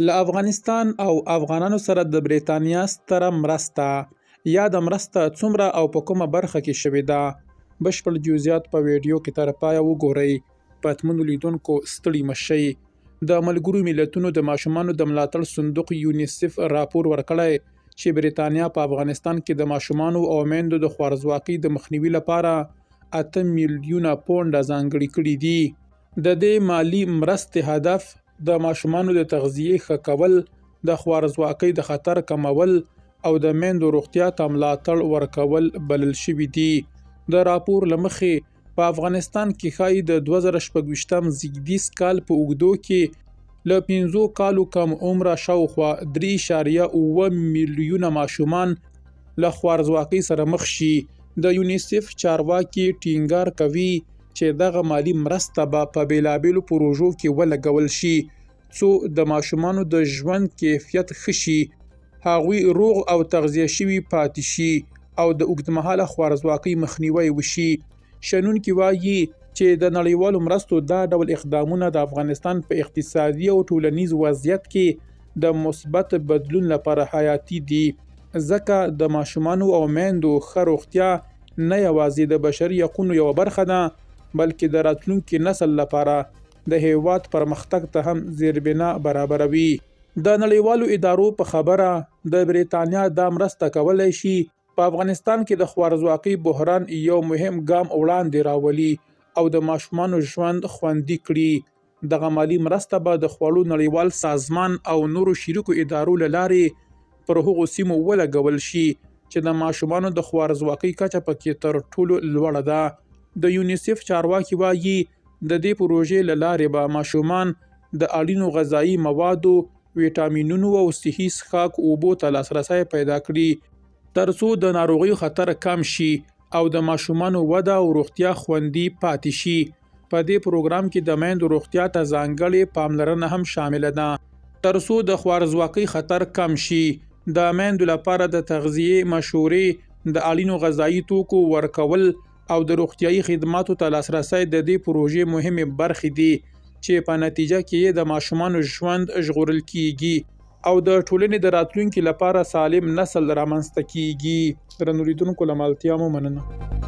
له افغانستان او افغانانو سره د بریتانیا ستره مرسته یا د مرسته څومره او په کومه برخه کې شوې ده. بشپړ جزئیات په ویډیو کې تر پایه وګورئ. په اتمنو لیدونکو ستړي مه شئ. د ملګرو ملتونو د ماشومانو د ملاتړ صندوق یونیسف راپور ورکړی چې بریتانیا په افغانستان کې د ماشومانو او میندو د خوارځواکۍ د مخنیوي لپاره 8 میلیونه پونډه ځانګړي کړي دي. د دې مالی مرستې هدف د ماشومانو د تغذیې ښه کول، د خوارځواکۍ د خطر کمول او د میندو روغتیا ته ملاتړ ورکول بلل شوي دي. د راپور له مخې په افغانستان کې ښایي د 2026 زیږدیز کال په اوږدو کې له 5 کالو کم عمره شاوخوا 3.7 میلیونه ماشومان له خوارځواکۍ سره مخ شي. د یونیسف چارواکي ټینګار کوي چې دغه مالی مرسته به په بیلابیلو پروژو کې ولګول شي څو د ماشومانو د ژوند کیفیت ښه شي، هغوی روغ او تغذیه شوي پاتې شي او د اوږدمهاله خوارځواکۍ مخنیوی وشي. شنونکي وایي چې د نړیوالو مرستو دا ډول اقدامونه د افغانستان په اقتصادي او ټولنیز وضعیت کې د مثبت بدلون لپاره حیاتي دي، ځکه د ماشومانو او میندو ښه روغتیا نه یوازې د بشري حقونو یوه برخه ده بلکې د راتلونکي نسل لپاره د هیواد پرمختګ ته هم زیربنا برابروي. د نړیوالو ادارو په خبره د بریتانیا دا مرسته کولی شي په افغانستان کې د خوارځواکۍ بحران یو مهم ګام وړاندې راولي او د ماشومانو ژوند خوندي کړي. دغه مالی مرسته به د خوړو نړیوال سازمان او نورو شریکو ادارو له لارې پر هغو سیمو ولګول شي چې د ماشومانو د خوارځواکۍ کچه پکې تر ټولو لوړه ده. د یونیسف چارواکي وایي د دې پروژې له لارې به ماشومان د اړینو غذایي موادو، ویټامینونو او صحي څښاک اوبو ته لاسرسی پیدا کړي ترڅو د ناروغیو خطر کم شي او د ماشومانو وده او روغتیا خوندي پاتې شي. په دې پروګرام کې د میندو روغتیا ته ځانګړې پاملرنه هم شامله ده ترڅو د خوارځواکۍ خطر کم شي. د میندو لپاره د تغذیې مشورې، د اړینو غذایي توکو ورکول او د روغتیايي خدماتو ته لاسرسی د دې پروژې مهمې برخې دي چې په نتیجه کې د ماشومانو ژوند ژغورل کیږي او د ټولنې د راتلونکي لپاره سالم نسل رامنځته کیږي. درنو لیدونکو له ملتیا مو مننه.